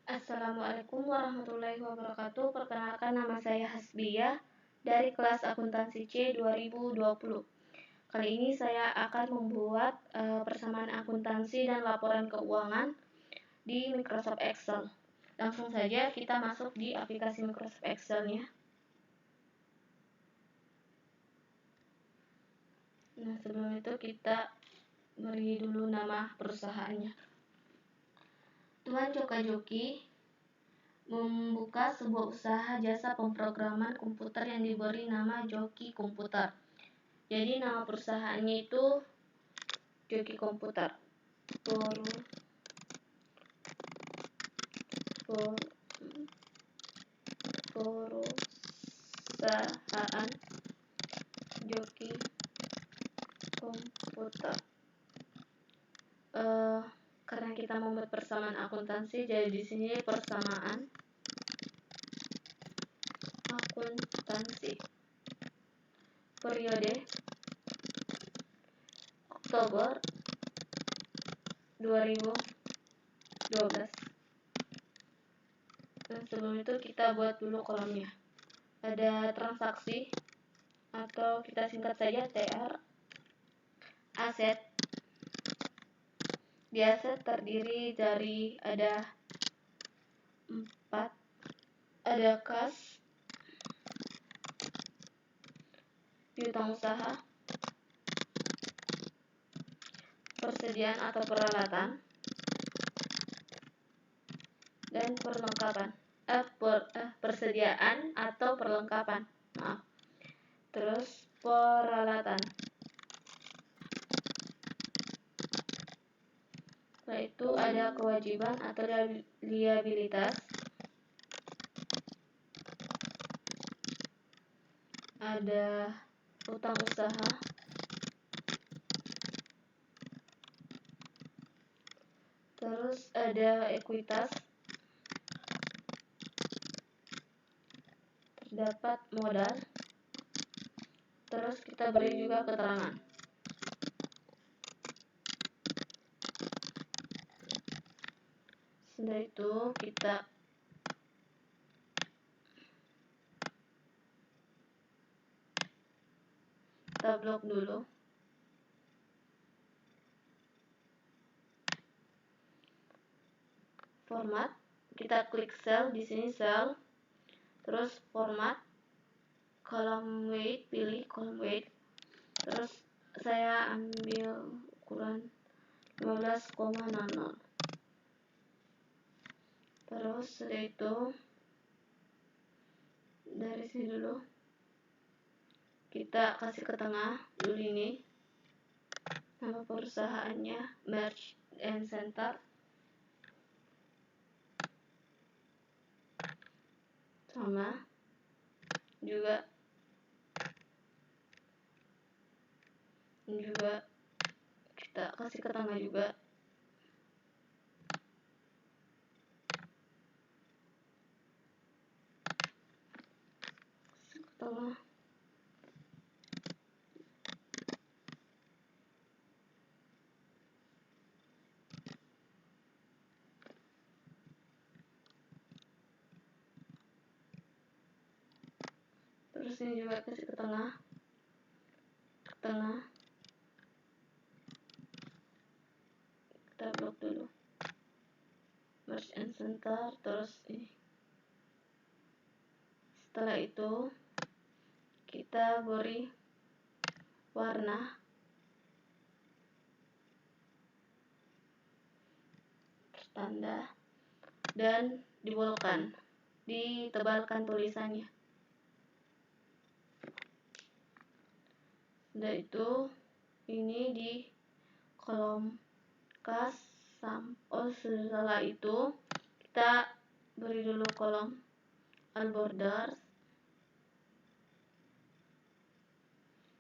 Assalamualaikum warahmatullahi wabarakatuh. Perkenalkan, nama saya Hasbiyah dari kelas akuntansi C 2020. Kali ini saya akan membuat persamaan akuntansi dan laporan keuangan di Microsoft Excel. Langsung saja kita masuk di aplikasi Microsoft Excel-nya. Nah, sebelum itu kita beri dulu nama perusahaannya. Tuan Coka-Joki membuka sebuah usaha jasa pemrograman komputer yang diberi nama Joki Komputer. Jadi nama perusahaannya itu Joki Komputer. Perusahaan Joki Komputer. Karena kita membuat persamaan akuntansi, jadi di sini persamaan akuntansi periode Oktober 2012. Dan sebelum itu kita buat dulu kolomnya. Ada transaksi atau kita singkat saja TR. Aset. Di aset terdiri dari ada 4. Ada kas, piutang usaha, persediaan atau peralatan, dan perlengkapan. Persediaan atau perlengkapan. Terus peralatan. Setelah itu ada kewajiban atau liabilitas, ada utang usaha, terus ada ekuitas, terdapat modal, terus kita beri juga keterangan. Setelah itu kita blok dulu. Format, kita klik cell, di sini cell, terus format, column weight, pilih column weight, terus saya ambil ukuran 15,00. Terus setelah itu dari sini dulu kita kasih ke tengah dulu ini nama perusahaannya, merge and center, sama juga kita kasih ke tengah juga. Tengah. Terus ini juga kasih ke tengah. Kita blok dulu. Merge and center, terus ini. Setelah itu kita beri warna, tanda, dan dibolkan, ditebalkan tulisannya. Setelah itu ini di kolom kas. Setelah itu kita beri dulu kolom all borders.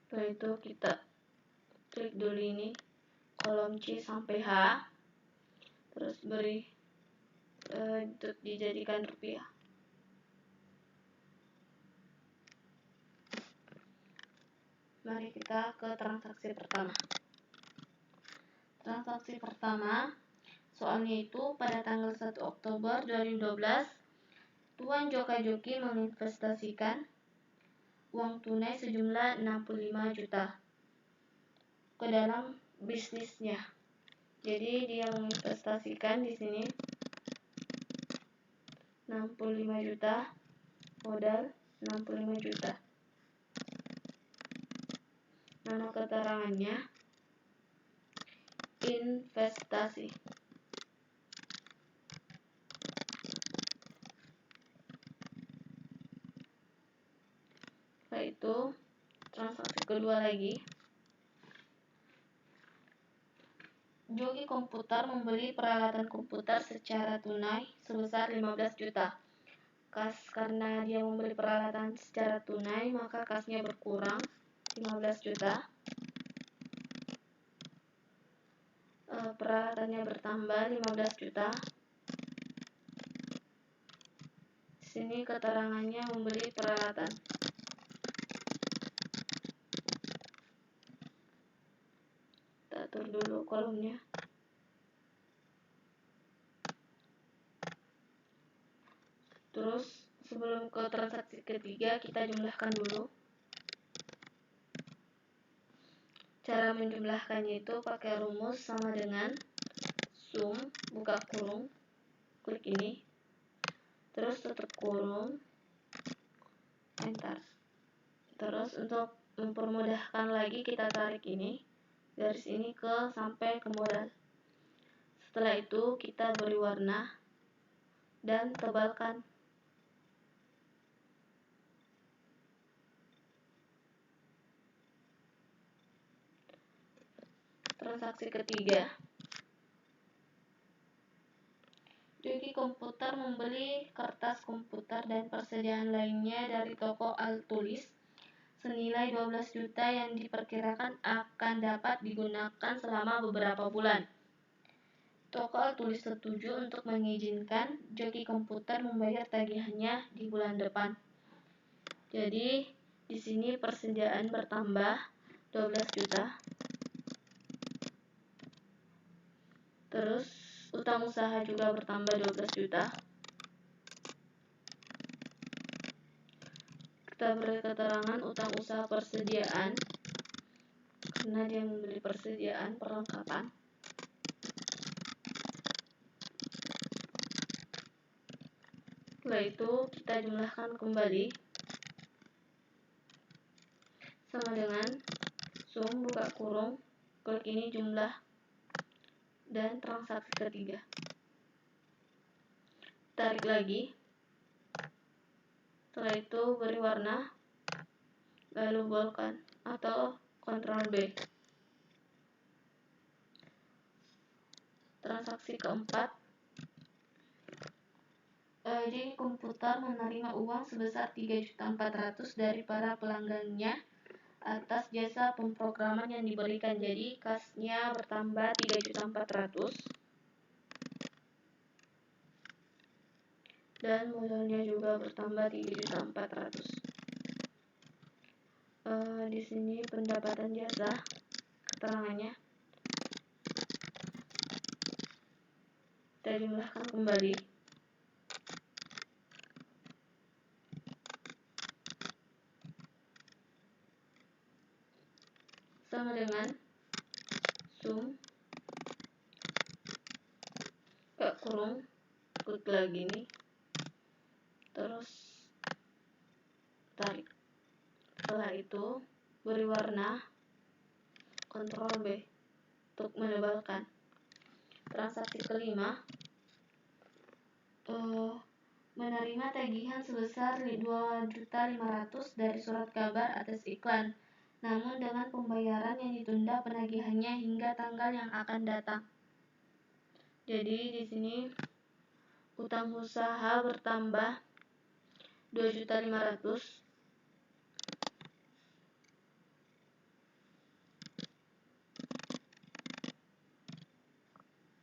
Setelah itu kita klik dulu ini kolom C sampai H, terus beri untuk dijadikan rupiah. Mari kita ke transaksi pertama. Transaksi pertama Soalnya itu pada tanggal 1 Oktober 2012, Tuan Joka Joki menginvestasikan uang tunai sejumlah 65 juta ke dalam bisnisnya. Jadi dia menginvestasikan di sini 65 juta, modal 65 juta. Nama keterangannya investasi. Setelah itu transaksi kedua lagi. Joki Komputer membeli peralatan komputer secara tunai sebesar 15 juta. Karena dia membeli peralatan secara tunai, maka kasnya berkurang 15 juta. Peralatannya bertambah 15 juta. Di sini keterangannya membeli peralatan. Kita atur dulu kolomnya. Terus sebelum ke transaksi ketiga, kita jumlahkan dulu. Cara menjumlahkannya itu pakai rumus sama dengan sum, buka kurung, klik ini, terus tutup kurung, enter. Terus untuk mempermudahkan lagi, kita tarik ini, garis ini sampai ke modal. Setelah itu kita beri warna dan tebalkan. Transaksi ketiga, Joki Komputer membeli kertas komputer dan persediaan lainnya dari toko Altulis senilai 12 juta yang diperkirakan akan dapat digunakan selama beberapa bulan. Toko Altulis setuju untuk mengizinkan Joki Komputer membayar tagihannya di bulan depan. Jadi di sini persediaan bertambah 12 juta. Terus utang usaha juga bertambah 12 juta. Kita beri keterangan utang usaha persediaan karena dia membeli persediaan perlengkapan. Setelah itu kita jumlahkan kembali sama dengan sum, buka kurung, klik ini jumlah dan transaksi ketiga. Tarik lagi. Setelah itu beri warna, lalu bolkan atau Ctrl B. Transaksi keempat, Joki Komputer menerima uang sebesar 3.400.000 dari para pelanggannya atas jasa pemrograman yang diberikan. Jadi kasnya bertambah 3.400.000 dan modalnya juga bertambah 3.400.000. Di sini pendapatan jasa keterangannya. Kita jumlahkan kembali. Sama dengan sum, buka kurung, klik lagi nih, terus tarik. Setelah itu beri warna, Ctrl B untuk menebalkan. Transaksi kelima, menerima tagihan sebesar 2.500.000 dari surat kabar atas iklan, namun dengan pembayaran yang ditunda penagihannya hingga tanggal yang akan datang. Jadi di sini utang usaha bertambah 2.500.000.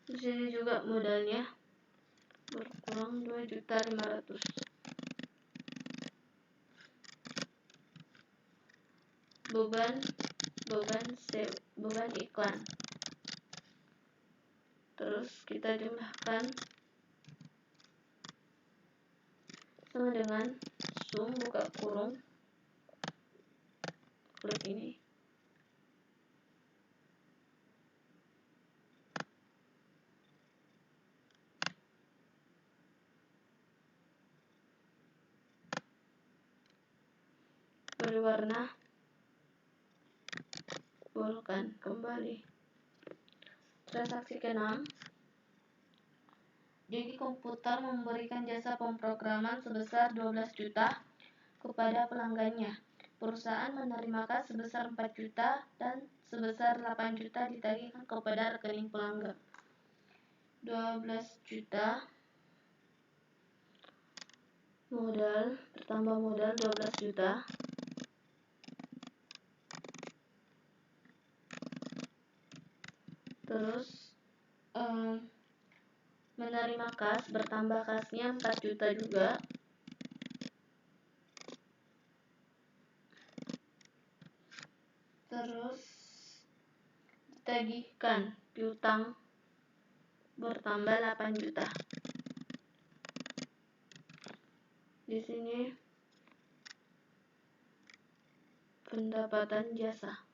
Di sini juga modalnya berkurang 2.500.000. Beban iklan. Terus kita jumlahkan sama dengan sum buka kurung, klik ini, beri warna, bolkan kembali. Transaksi ke-6, JG Komputer memberikan jasa pemrograman sebesar 12 juta kepada pelanggannya. Perusahaan menerima kas sebesar 4 juta dan sebesar 8 juta ditagihkan kepada rekening pelanggan. 12 juta modal, bertambah modal 12 juta. Terus menerima kas, bertambah kasnya 4 juta juga. Terus ditagihkan piutang bertambah 8 juta. Di sini pendapatan jasa.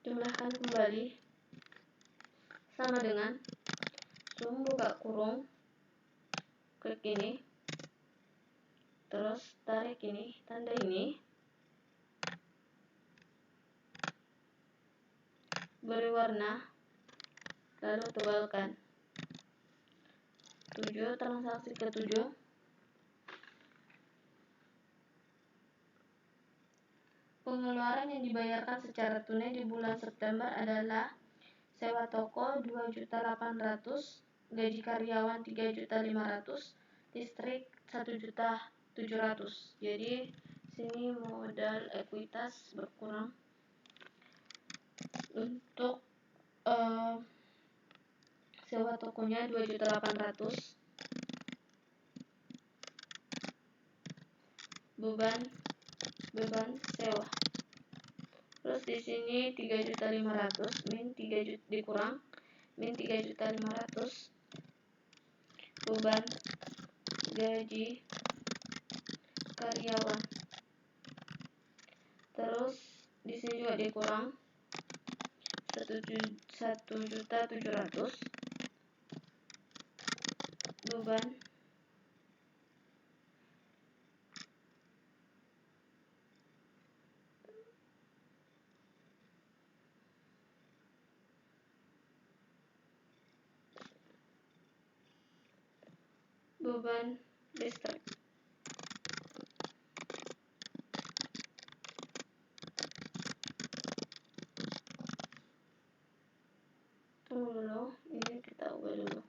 Jumlahkan kembali sama dengan sum buka kurung, klik ini, terus tarik ini, tanda ini, beri warna, lalu tebalkan. 7, transaksi ke-7, pengeluaran yang dibayarkan secara tunai di bulan September adalah sewa toko 2.800.000, gaji karyawan 3.500.000, listrik 1.700.000. Jadi sini modal ekuitas berkurang. Untuk sewa tokonya 2.800.000, beban sewa. Terus di sini 3.500.000 min 3 juta dikurang min 3.500.000, beban gaji karyawan. Terus di sini juga dikurang 1.700.000, beban listrik. Tunggu dulu, ini kita ubah dulu.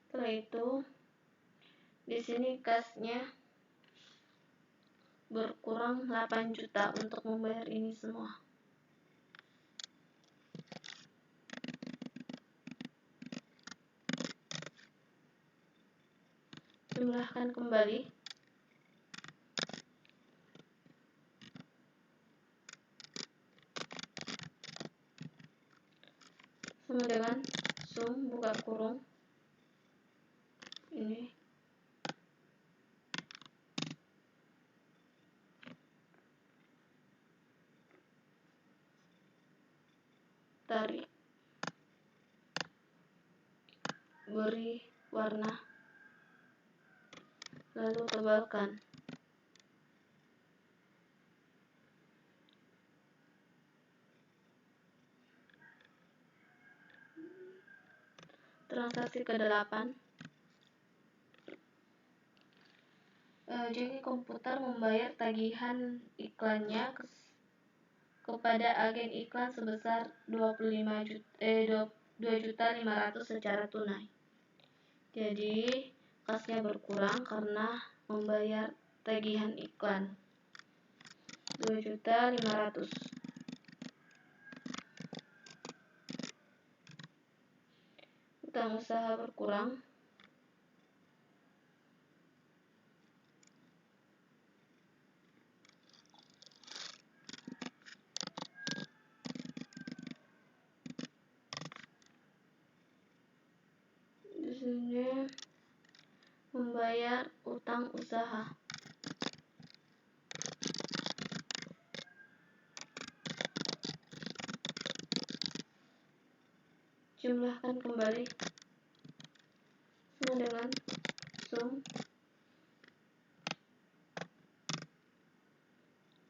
Setelah itu di sini kasnya berkurang 8 juta untuk membayar ini semua. Jumlahkan kembali sama dengan sum buka kurung ini, tarik, beri warna, lalu tebalkan. Transaksi ke-8, JG Komputer membayar tagihan iklannya kepada agen iklan sebesar 2.500.000 secara tunai. Jadi kasnya berkurang karena membayar tagihan iklan 2.500.000. Utang usaha berkurang. Di sini membayar utang usaha. Jumlahkan kembali sama dengan sum,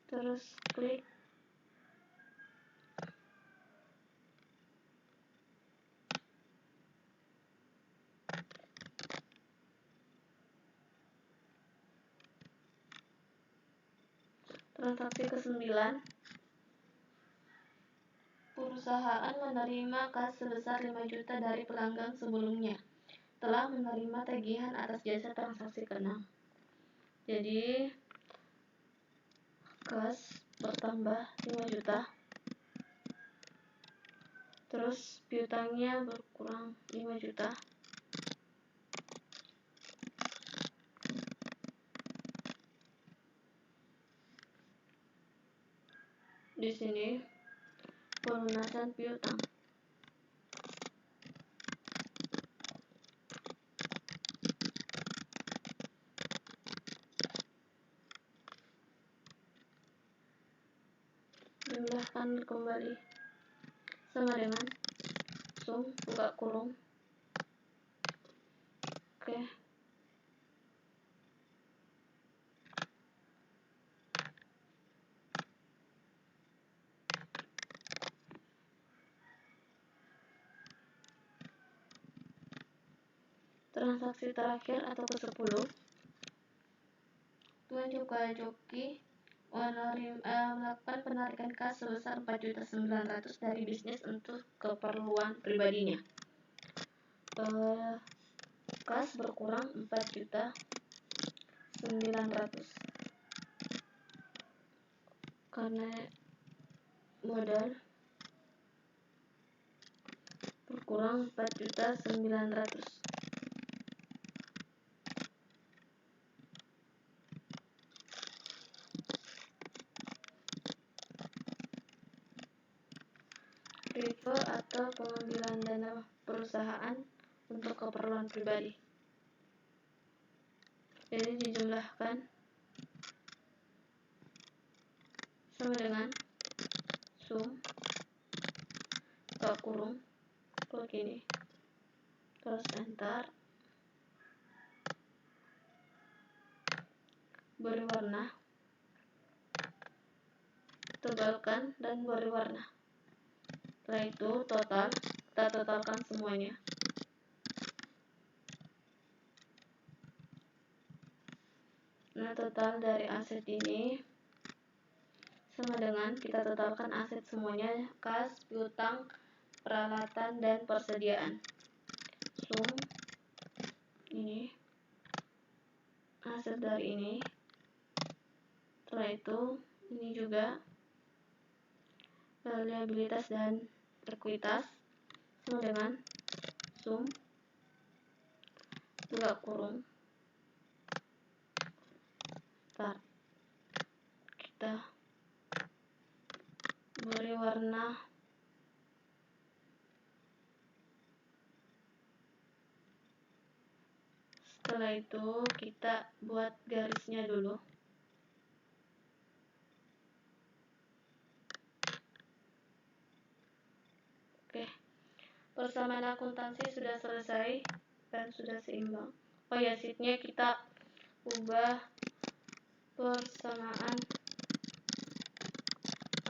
terus klik transaksi ke-9. Perusahaan menerima kas sebesar 5 juta dari pelanggan sebelumnya. Telah menerima tagihan atas jasa transaksi ke-6. Jadi kas bertambah 5 juta. Terus piutangnya berkurang 5 juta. Di sini pelunasan piutang. Jumlahkan kembali sama dengan sum, buka kurung. Oke. Transaksi terakhir atau ke-10. Tuan Cuka Joki melakukan penarikan kas sebesar 4.900.000 dari bisnis untuk keperluan pribadinya. Kas berkurang 4.900.000 karena modal berkurang 4.900.000. Refer atau pengambilan dana perusahaan untuk keperluan pribadi. Jadi dijumlahkan sama dengan sum, buka kurung, klik ini, terus enter, beri warna, tebalkan dan beri warna. Setelah itu total, kita totalkan semuanya. Nah, total dari aset ini sama dengan kita totalkan aset semuanya, kas, piutang, peralatan, dan persediaan. Sum ini, aset dari ini. Setelah itu ini juga liabilitas dan ekuitas sama dengan sum, buka kurung, start. Kita beri warna setelah itu kita buat garisnya dulu. Oke, persamaan akuntansi sudah selesai dan sudah seimbang. Oh ya, sheetnya kita ubah persamaan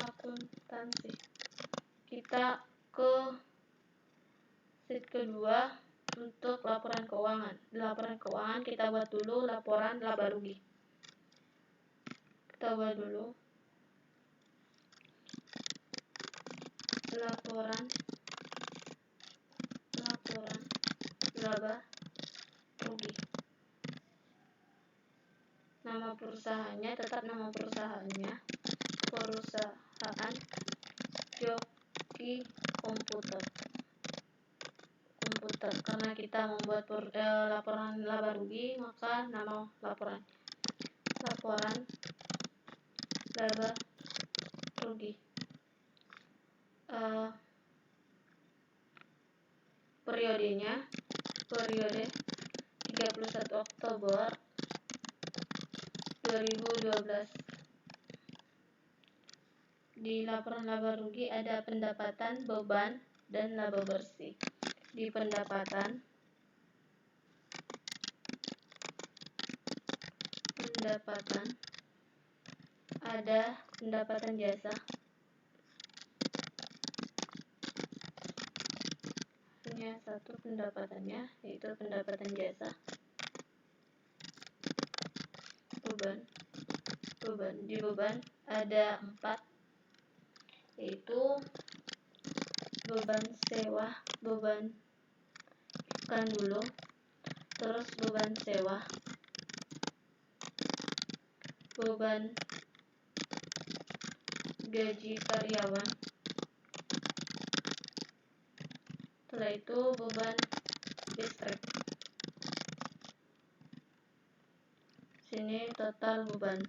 akuntansi. Kita ke sheet kedua untuk laporan keuangan. Di laporan keuangan kita buat dulu laporan laba rugi. Kita buat dulu laporan laba rugi. Nama perusahaannya tetap nama perusahaan Joki Komputer komputer. Karena kita membuat laporan laba rugi, maka nama laporan laba rugi. Periode 31 Oktober 2012. Di laporan laba rugi ada pendapatan, beban, dan laba bersih. Di pendapatan ada pendapatan jasa, hanya satu pendapatannya, yaitu pendapatan jasa. Beban. Di beban ada 4, yaitu beban sewa, beban iklan dulu, terus beban sewa, beban gaji karyawan, setelah itu beban listrik. Sini total beban.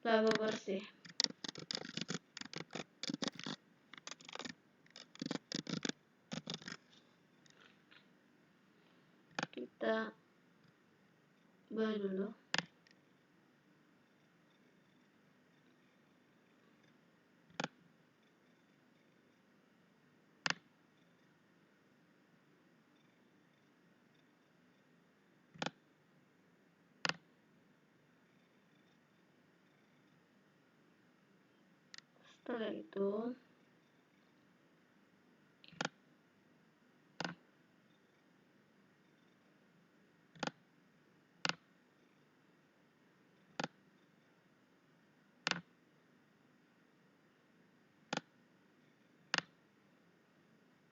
Laba bersih. Kita bahas dulu. Setelah itu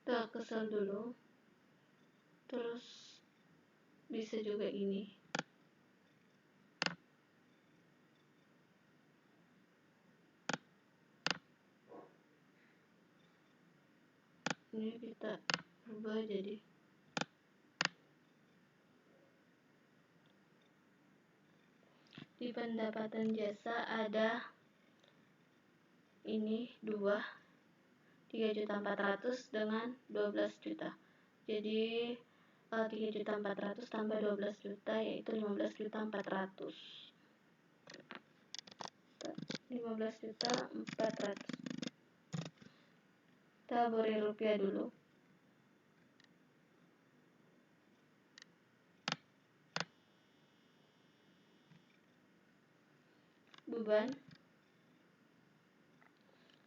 kita kesel dulu, terus bisa juga ini. Ini kita ubah jadi di pendapatan jasa ada ini 3.400.000 dengan 12 juta. Jadi 3.400.000 tambah 12 juta yaitu 15.400.000. 15.400.000. Kita beri rupiah dulu.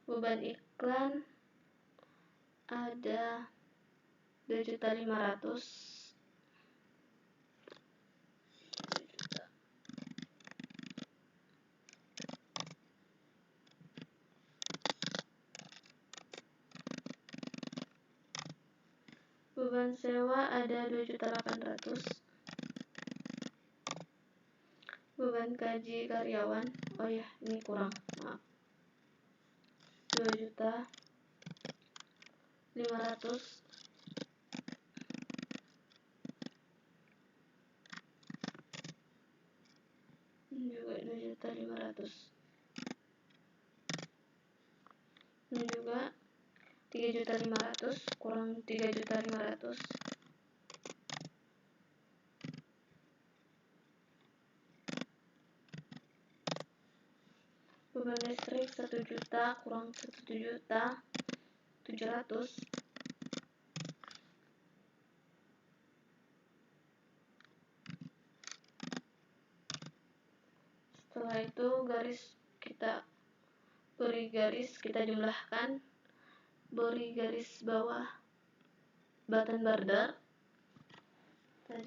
Beban iklan ada 2.500.000. Beban sewa ada 2.800.000. Beban gaji karyawan, oh ya ini kurang, maaf, 2.500.000. Ini juga 2.500.000. Ini juga 3.500.000 kurang 3.500.000. Beban listrik 1 juta kurang 1.700.000. Setelah itu kita beri garis, kita jumlahkan, beri garis bawah button border, kita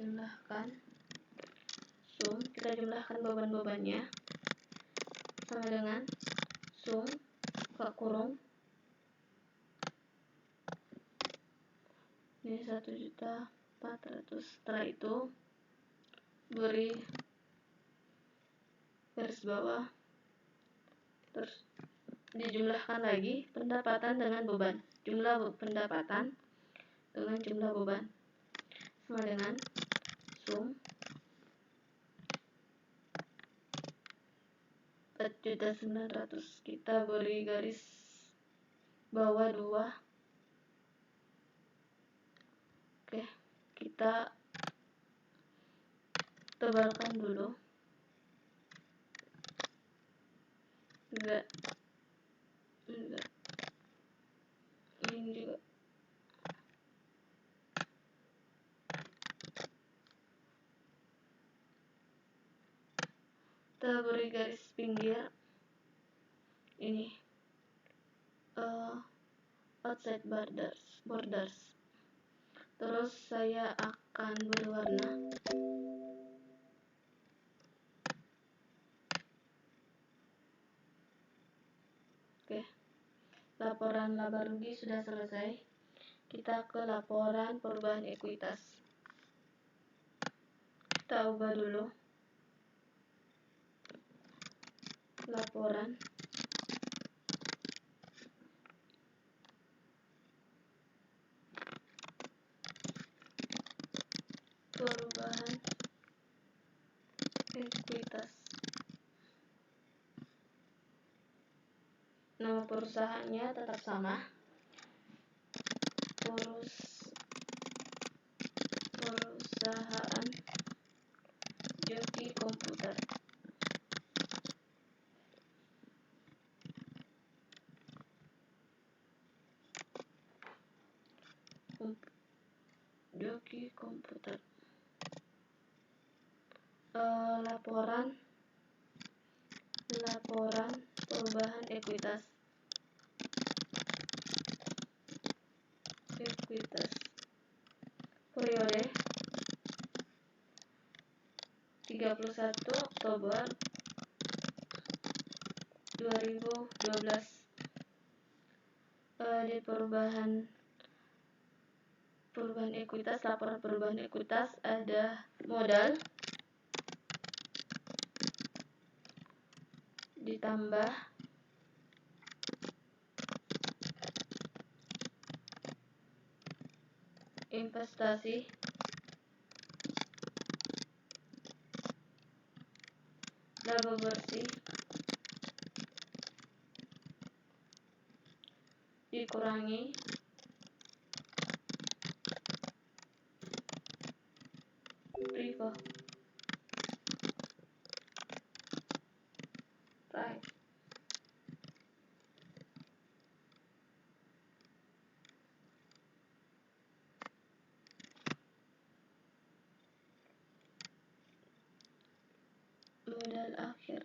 jumlahkan beban-bebannya sama dengan sum buka kurung ini 1.400.000. Setelah itu beri garis bawah, terus dijumlahkan lagi pendapatan dengan beban. Jumlah pendapatan dengan jumlah beban sama dengan sum 4.900.000. Kita beri garis bawah 2. Oke, kita tebalkan dulu. Enggak. Ini juga. Kita beri garis pinggir ini outside borders. Terus saya akan berwarna. Oke, laporan laba rugi sudah selesai. Kita ke laporan perubahan ekuitas. Kita ubah dulu laporan. Perubahan ekuitas. Nama perusahaannya tetap sama. Perusahaan Joki Komputer. Joki Komputer. Laporan perubahan ekuitas. Periode 31 Oktober 2012. Di perubahan ekuitas, laporan perubahan ekuitas ada modal ditambah investasi laba bersih dikurangi riba. Right. Modal akhir.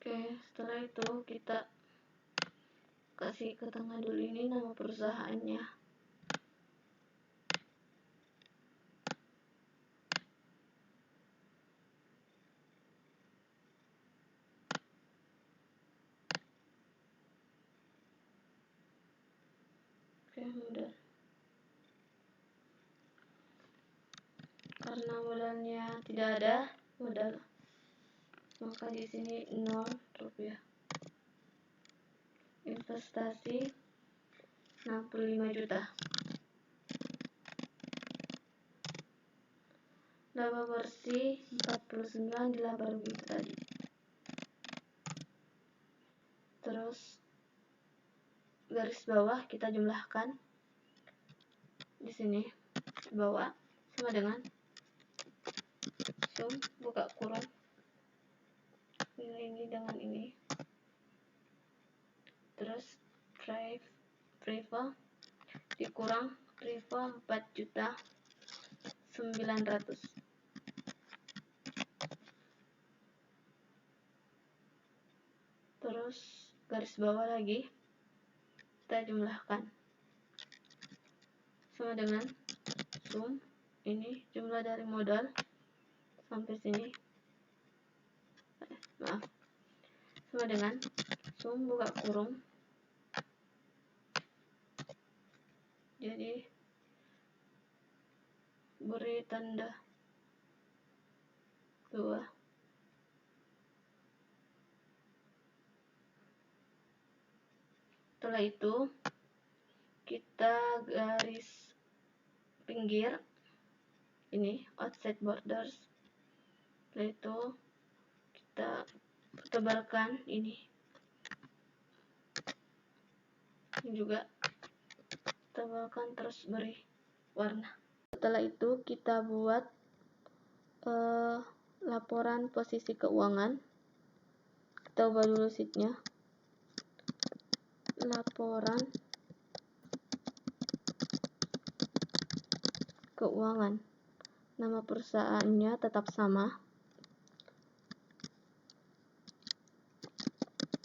Oke, setelah itu kita kasih ke tengah dulu ini nama perusahaannya. Oke, modal. Karena modalnya tidak ada modal, maka di sini 0 rupiah. Investasi 65 juta. Laba bersih 49 di laba rugi tadi. Terus garis bawah kita jumlahkan di sini bawah sama dengan sum buka kurung ini dengan ini, terus priva dikurang Riva 4.900.000. Terus garis bawah lagi kita jumlahkan sama dengan sum. Ini jumlah dari modal sampai sini, maaf, sama dengan sum buka kurung, jadi beri tanda 2. Setelah itu kita garis pinggir ini offset borders. Setelah itu kita tebalkan ini juga tebalkan, terus beri warna. Setelah itu kita buat laporan posisi keuangan. Kita ubah dulu sheetnya, laporan keuangan. Nama perusahaannya tetap sama,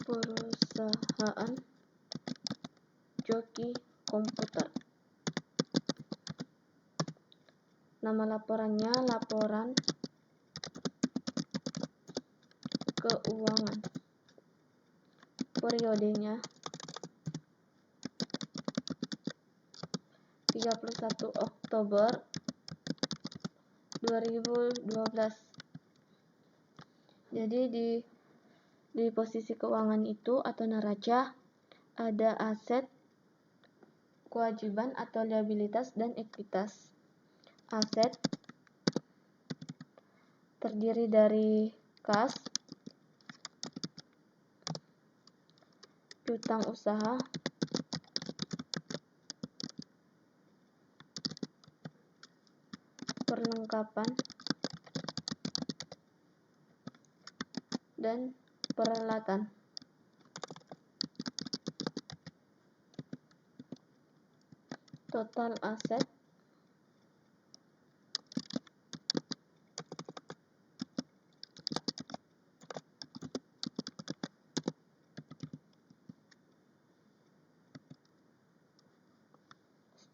perusahaan Joki Komputer. Nama laporannya laporan keuangan. Periodenya 31 Oktober 2012. Jadi di posisi keuangan itu atau neraca ada aset, kewajiban atau liabilitas, dan ekuitas. Aset terdiri dari kas, piutang usaha, perlengkapan, dan peralatan. Total aset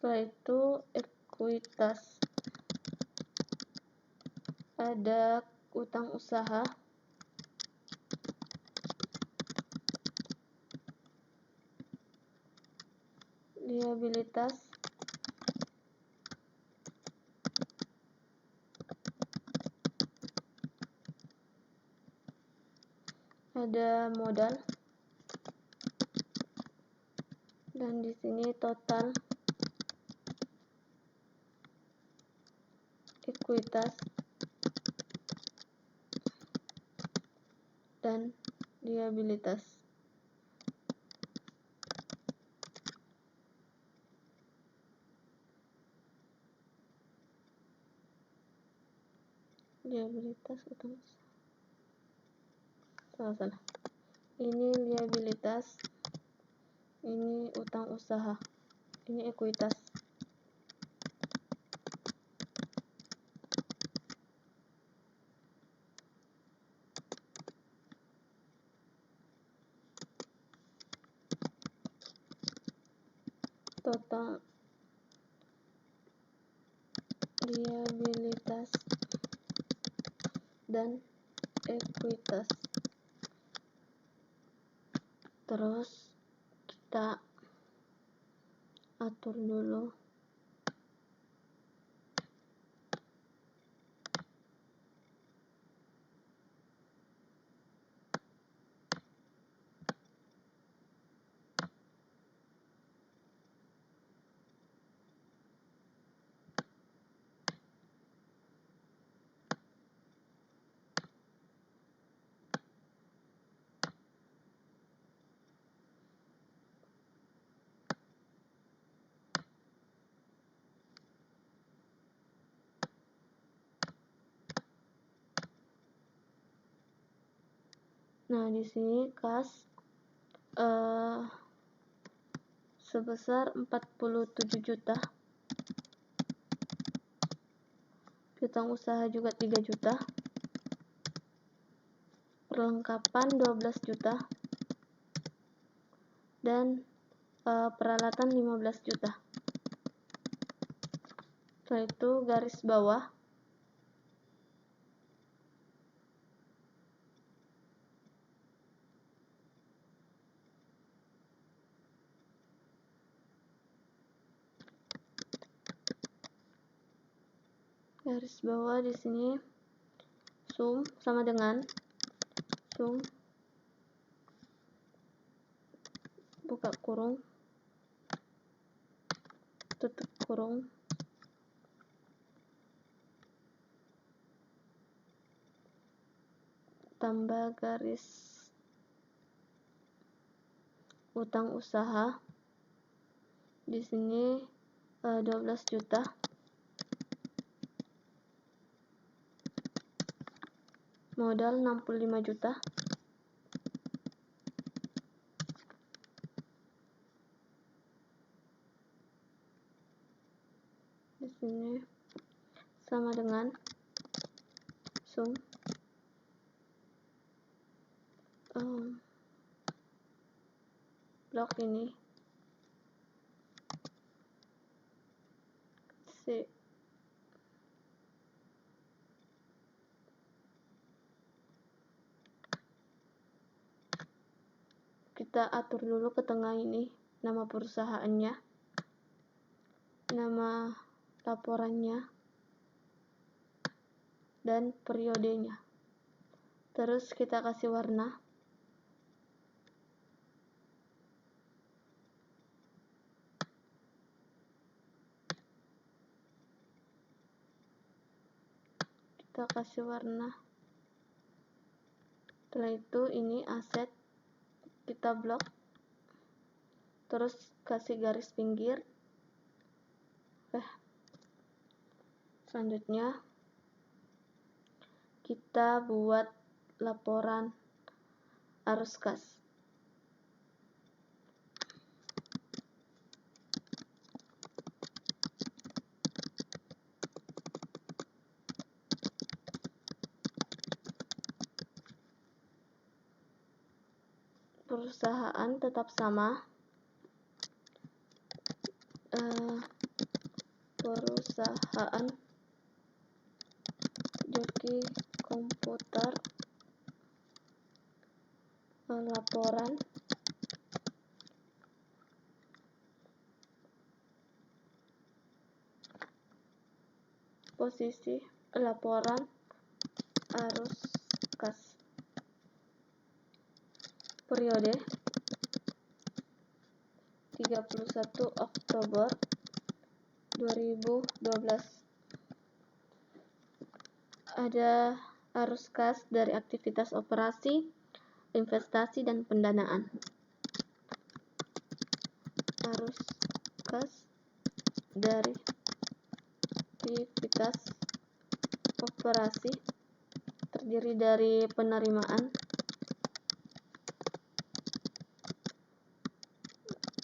setelah itu ekuitas, ada utang usaha, liabilitas, ada modal, dan di sini total ekuitas dan liabilitas. Liabilitas utang usaha. Salah. Ini liabilitas, ini utang usaha, ini ekuitas. Total liabilitas dan ekuitas. Terus kita atur dulu Nah, di sini kas sebesar 47 juta. Piutang usaha juga 3 juta. Perlengkapan 12 juta. Dan peralatan 15 juta. Setelah itu garis bawah. Garis bawah di sini sum sama dengan sum buka kurung tutup kurung tambah garis utang usaha di sini 12 juta. Modal 65 juta. Di sini sama dengan sum blok ini C. Kita atur dulu ke tengah ini nama perusahaannya, nama laporannya, dan periodenya. Terus kita kasih warna. Kita kasih warna. Setelah itu ini aset kita blok. Terus kasih garis pinggir. Selanjutnya kita buat laporan arus kas. Perusahaan tetap sama. Perusahaan Joki Komputer. Laporan posisi laporan arus kas. Periode 31 Oktober 2012. Ada arus kas dari aktivitas operasi, investasi, dan pendanaan. Arus kas dari aktivitas operasi terdiri dari penerimaan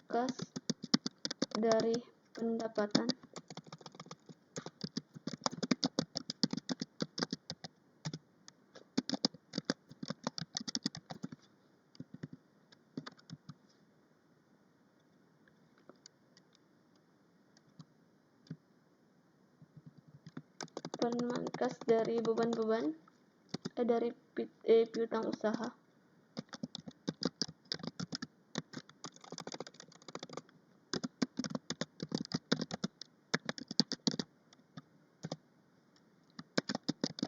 kas dari pendapatan penerimaan kas dari beban-beban dari piutang usaha.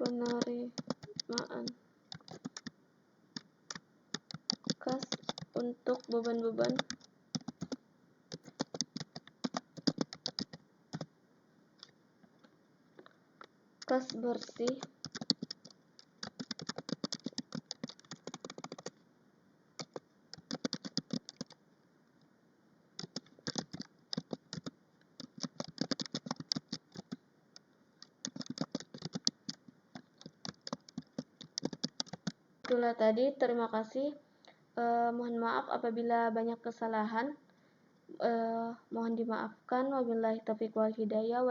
Penerimaan kas untuk beban-beban kas bersih itulah tadi. Terima kasih. Mohon maaf apabila banyak kesalahan. Mohon dimaafkan. Wabillahi taufiq wal hidayah.